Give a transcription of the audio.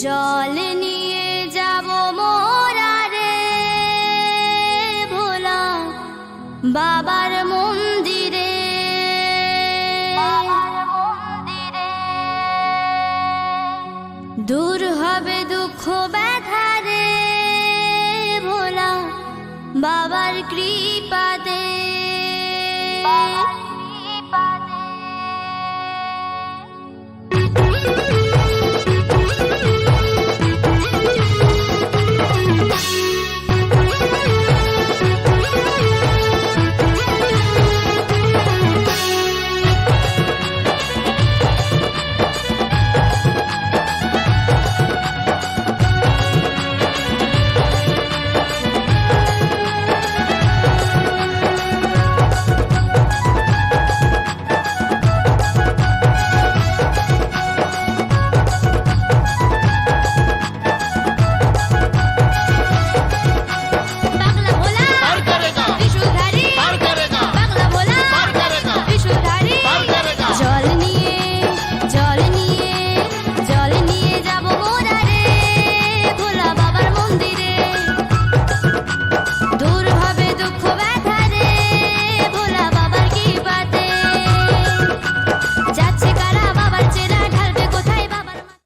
জল নিয়ে যাব মোরা রে ভোলা বাবার মন্দিরে। দূর হবে দুঃখ ব্যথা রে ভোলা বাবার কৃপাতে।